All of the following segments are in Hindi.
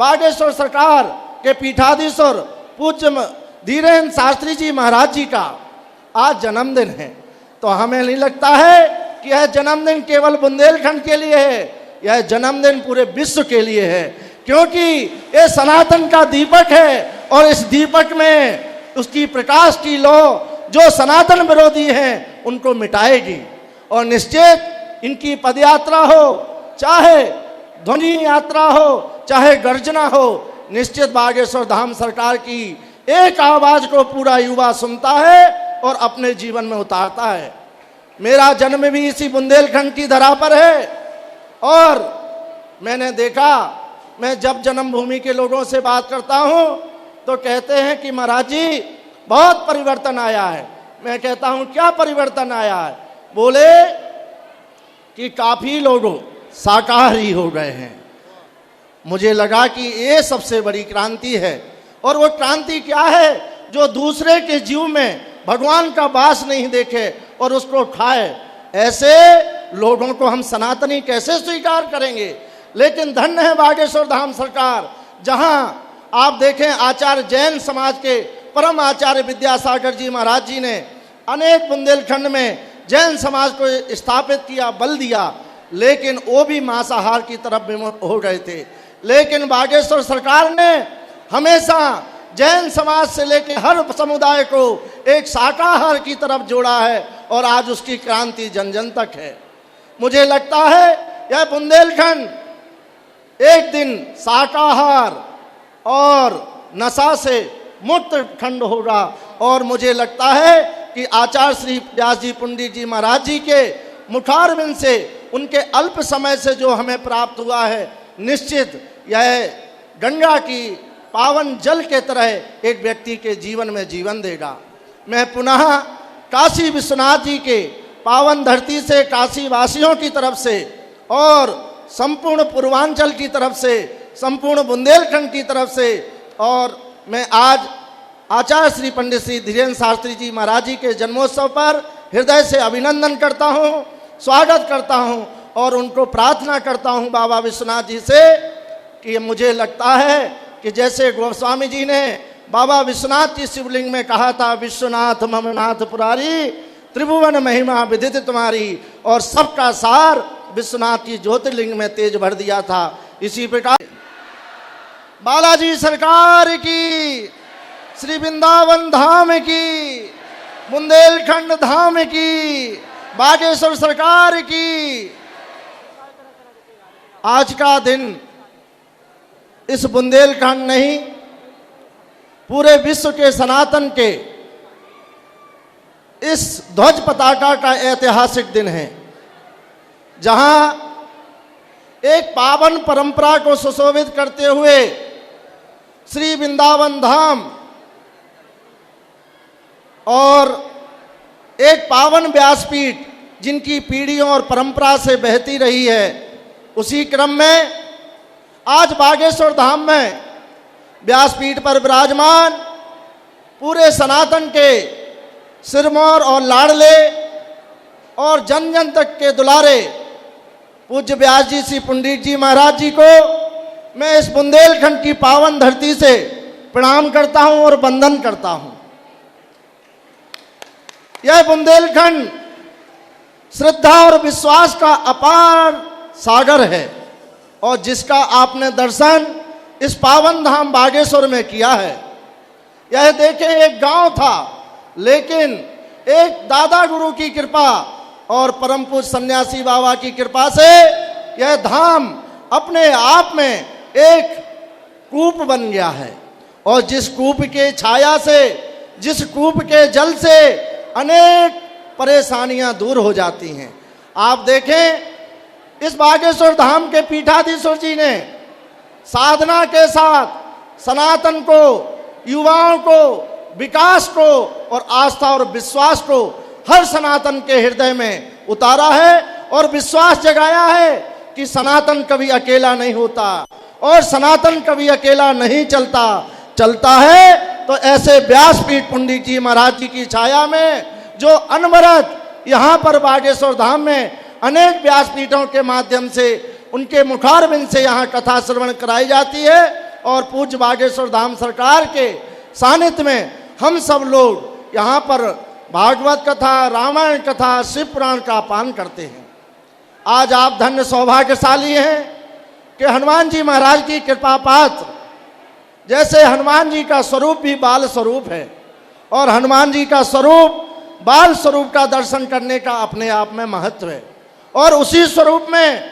बागेश्वर सरकार के पीठाधीश्वर पूज्य धीरेन्द्र शास्त्री जी महाराज जी का आज जन्मदिन है। तो हमें नहीं लगता है कि यह जन्मदिन केवल बुंदेलखंड के लिए है, यह जन्मदिन पूरे विश्व के लिए है, क्योंकि ये सनातन का दीपक है और इस दीपक में उसकी प्रकाश की लौ जो सनातन विरोधी हैं उनको मिटाएगी। और निश्चित इनकी पदयात्रा हो, चाहे ध्वनि यात्रा हो, चाहे गर्जना हो, निश्चित बागेश्वर धाम सरकार की एक आवाज को पूरा युवा सुनता है और अपने जीवन में उतारता है। मेरा जन्म भी इसी बुंदेलखंड की धरा पर है और मैंने देखा, मैं जब जन्मभूमि के लोगों से बात करता हूं तो कहते हैं कि महाराज जी बहुत परिवर्तन आया है। मैं कहता हूं क्या परिवर्तन आया है? बोले कि काफी लोग शाकाहारी हो गए हैं। मुझे लगा कि ये सबसे बड़ी क्रांति है। और वो क्रांति क्या है? जो दूसरे के जीव में भगवान का वास नहीं देखे और उसको खाए। ऐसे लोगों को हम सनातनी कैसे स्वीकार करेंगे? लेकिन धन्य है बागेश्वर धाम सरकार, जहां आप देखें आचार्य जैन समाज के परम आचार्य विद्यासागर जी महाराज जी ने अनेक बुंदेलखंड में जैन समाज को स्थापित किया, बल दिया, लेकिन वो भी मांसाहार की तरफ विमुख हो गए थे। लेकिन बागेश्वर सरकार ने हमेशा जैन समाज से लेकर हर समुदाय को एक शाकाहार की तरफ जोड़ा है और आज उसकी क्रांति जन जन तक है। मुझे लगता है यह बुंदेलखंड एक दिन शाकाहार और नशा से मुक्त खंड होगा। और मुझे लगता है कि आचार्य श्री व्यास जी पंडित जी महाराज जी के मुखारविंद से उनके अल्प समय से जो हमें प्राप्त हुआ है, निश्चित यह गंगा की पावन जल के तरह एक व्यक्ति के जीवन में जीवन देगा। मैं पुनः काशी विश्वनाथ जी के पावन धरती से काशी वासियों की तरफ से और संपूर्ण पूर्वांचल की तरफ से, संपूर्ण बुंदेलखंड की तरफ से, और मैं आज आचार्य श्री पंडित श्री धीरेन्द्र शास्त्री जी महाराज जी के जन्मोत्सव पर हृदय से अभिनंदन करता हूँ, स्वागत करता हूँ और उनको प्रार्थना करता हूँ बाबा विश्वनाथ जी से कि मुझे लगता है कि जैसे गोस्वामी जी ने बाबा विश्वनाथ की शिवलिंग में कहा था, विश्वनाथ मम नाथ पुरारी त्रिभुवन महिमा विदित तुम्हारी, और सबका सार विश्वनाथ की ज्योतिर्लिंग में तेज भर दिया था। इसी प्रकार बालाजी सरकार की, श्री वृंदावन धाम की, बुंदेलखंड धाम की, बागेश्वर सरकार की। आज का दिन इस बुंदेलखंड नहीं, पूरे विश्व के सनातन के इस ध्वज पताका का ऐतिहासिक दिन है, जहां एक पावन परंपरा को सुशोभित करते हुए श्री वृंदावन धाम और एक पावन व्यासपीठ जिनकी पीढ़ियों और परंपरा से बहती रही है, उसी क्रम में आज बागेश्वर धाम में व्यासपीठ पर विराजमान पूरे सनातन के सिरमौर और लाडले और जन जन तक के दुलारे पूज्य व्यास जी श्री पंडित जी महाराज जी को मैं इस बुंदेलखंड की पावन धरती से प्रणाम करता हूं और वंदन करता हूं। यह बुंदेलखंड श्रद्धा और विश्वास का अपार सागर है और जिसका आपने दर्शन इस पावन धाम बागेश्वर में किया है। यह देखें, एक गांव था, लेकिन एक दादा गुरु की कृपा और परम पूज्य सन्यासी बाबा की कृपा से यह धाम अपने आप में एक कूप बन गया है। और जिस कूप के छाया से, जिस कूप के जल से अनेक परेशानियां दूर हो जाती हैं। आप देखें, इस बागेश्वर धाम के पीठाधीश्वर जी ने साधना के साथ सनातन को, युवाओं को, विकास को और आस्था और विश्वास को हर सनातन के हृदय में उतारा है और विश्वास जगाया है कि सनातन कभी अकेला नहीं होता और सनातन कभी अकेला नहीं चलता। चलता है तो ऐसे व्यासपीठ पंडित जी महाराज जी की छाया में, जो अनवरत यहाँ पर बागेश्वर धाम में अनेक व्यासपीठों के माध्यम से, उनके मुखारविंद से यहाँ कथा श्रवण कराई जाती है, और पूज्य बागेश्वर धाम सरकार के सानिध्य में हम सब लोग यहाँ पर भागवत कथा, रामायण कथा, शिव पुराण का पान करते हैं। आज आप धन्य सौभाग्यशाली हैं कि हनुमान जी महाराज की कृपा पात्र, जैसे हनुमान जी का स्वरूप भी बाल स्वरूप है और हनुमान जी का स्वरूप बाल स्वरूप का दर्शन करने का अपने आप में महत्व है, और उसी स्वरूप में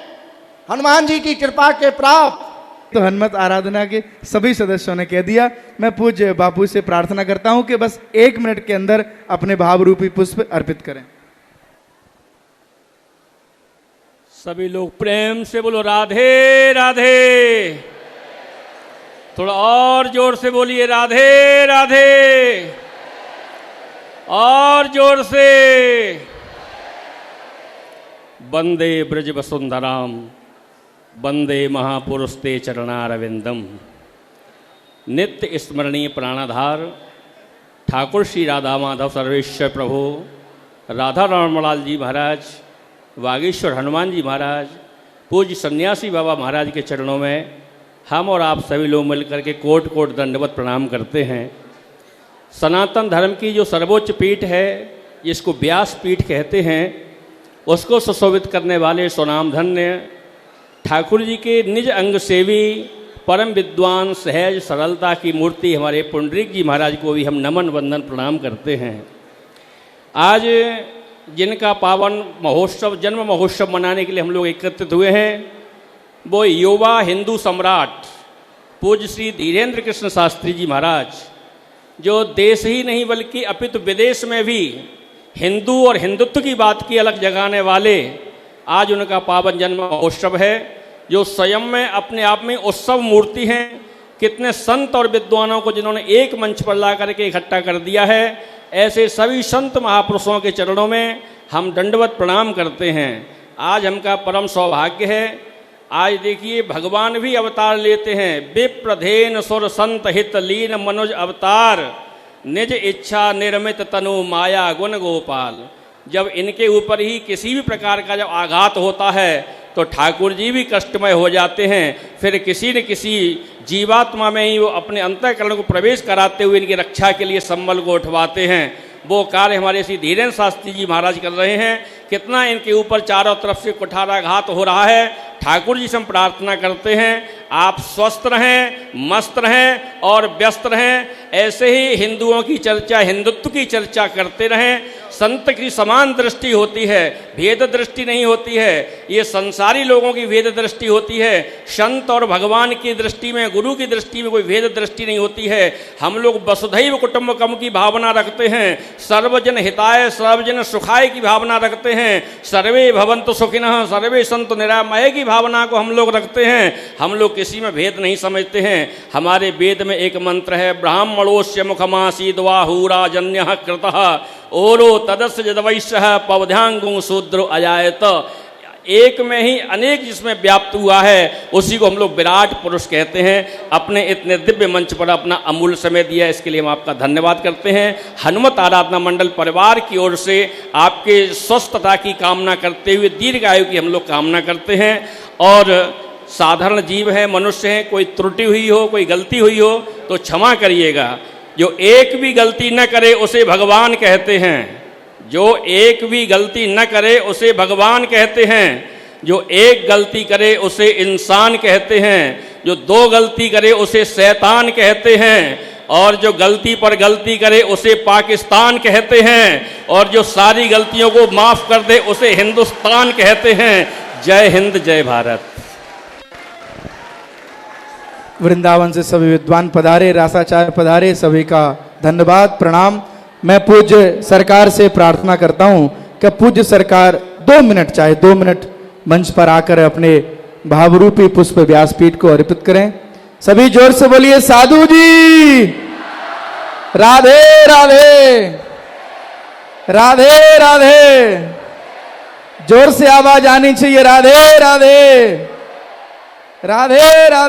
हनुमान जी की कृपा के प्राप्त तो हनुमत आराधना के सभी सदस्यों ने कह दिया। मैं पूज्य बापू से प्रार्थना करता हूं कि बस 1 मिनट के अंदर अपने भाव रूपी पुष्प अर्पित करें। सभी लोग प्रेम से बोलो राधे राधे। थोड़ा और जोर से बोलिए राधे राधे, और जोर से। वंदे ब्रज वसुंधराम, वंदे महापुरुष ते चरणारविंदम। नित्य स्मरणीय प्राणाधार ठाकुर श्री राधा माधव सर्वेश्वर प्रभु राधा रमणलाल जी महाराज, वागीश्वर हनुमान जी महाराज, पूज्य सन्यासी बाबा महाराज के चरणों में हम और आप सभी लोग मिलकर के कोट कोट दंडवत प्रणाम करते हैं। सनातन धर्म की जो सर्वोच्च पीठ है, जिसको व्यास पीठ कहते हैं, उसको सुशोभित करने वाले सुनाम धन्य ठाकुर जी के निज अंग सेवी परम विद्वान सहज सरलता की मूर्ति हमारे पुंडरीक जी महाराज को भी हम नमन वंदन प्रणाम करते हैं। आज जिनका पावन महोत्सव, जन्म महोत्सव मनाने के लिए हम लोग एकत्रित हुए हैं, वो युवा हिंदू सम्राट पूज्य श्री धीरेन्द्र कृष्ण शास्त्री जी महाराज, जो देश ही नहीं बल्कि अपितु विदेश में भी हिंदू और हिंदुत्व की बात की अलग जगाने वाले, आज उनका पावन जन्म महोत्सव है, जो स्वयं में अपने आप में उत्सव मूर्ति हैं। कितने संत और विद्वानों को जिन्होंने एक मंच पर ला करके इकट्ठा कर दिया है, ऐसे सभी संत महापुरुषों के चरणों में हम दंडवत प्रणाम करते हैं। आज हमका परम सौभाग्य है। आज देखिए भगवान भी अवतार लेते हैं। विप्रधेन सुर संत हित लीन मनुज अवतार, निज इच्छा निर्मित तनु माया गुण गोपाल। जब इनके ऊपर ही किसी भी प्रकार का जब आघात होता है तो ठाकुर जी भी कष्टमय हो जाते हैं। फिर किसी न किसी जीवात्मा में ही वो अपने अंतःकरण को प्रवेश कराते हुए इनकी रक्षा के लिए संबल को उठवाते हैं। वो कार्य हमारे श्री धीरेन्द्र शास्त्री जी महाराज कर रहे हैं। कितना इनके ऊपर चारों तरफ से कुठाराघात हो रहा है। ठाकुर जी से हम प्रार्थना करते हैं आप स्वस्थ रहें, मस्त रहें और व्यस्त रहें। ऐसे ही हिंदुओं की चर्चा, हिंदुत्व की चर्चा करते रहें। संत की समान दृष्टि होती है, भेद दृष्टि नहीं होती है। ये संसारी लोगों की भेद दृष्टि होती है। संत और भगवान की दृष्टि में, गुरु की दृष्टि में कोई भेद दृष्टि नहीं होती है। हम लोग वसुधैव कुटुंबकम की भावना रखते हैं, सर्वजन हिताय सर्वजन सुखाय की भावना रखते हैं, सर्वे भवन्तु सुखिनः सर्वे सन्तु निरामय की भावना को हम लोग रखते हैं। हम लोग किसी में भेद नहीं समझते हैं। हमारे वेद में एक मंत्र है, ब्राह्मणोस्य मुखमासीद्वाहुराजन्यः कृतः ओरो तदस्य जदवैश्यः पवध्यांगुं शूद्रो अजायत। एक में ही अनेक जिसमें व्याप्त हुआ है, उसी को हम लोग विराट पुरुष कहते हैं। अपने इतने दिव्य मंच पर अपना अमूल्य समय दिया, इसके लिए हम आपका धन्यवाद करते हैं। हनुमत आराधना मंडल परिवार की ओर से आपके स्वस्थता की कामना करते हुए दीर्घ आयु की हम लोग कामना करते हैं। और साधारण जीव है, मनुष्य हैं, कोई त्रुटि हुई हो, कोई गलती हुई हो तो क्षमा करिएगा। जो एक भी गलती न करे उसे भगवान कहते हैं। जो एक भी गलती न करे उसे भगवान कहते हैं। जो एक गलती करे उसे इंसान कहते हैं। जो 2 गलती करे उसे शैतान कहते हैं। और जो गलती पर गलती करे उसे पाकिस्तान कहते हैं। और जो सारी गलतियों को माफ कर दे उसे हिंदुस्तान कहते हैं। जय हिंद, जय भारत। वृंदावन से सभी विद्वान पधारे, रासाचार्य पधारे, सभी का धन्यवाद, प्रणाम। मैं पूज्य सरकार से प्रार्थना करता हूं कि पूज्य सरकार 2 मिनट, चाहे 2 मिनट मंच पर आकर अपने भावरूपी पुष्प व्यासपीठ को अर्पित करें। सभी जोर से बोलिए साधु जी राधे राधे, राधे राधे। जोर से आवाज आनी चाहिए, राधे राधे, राधे राधे।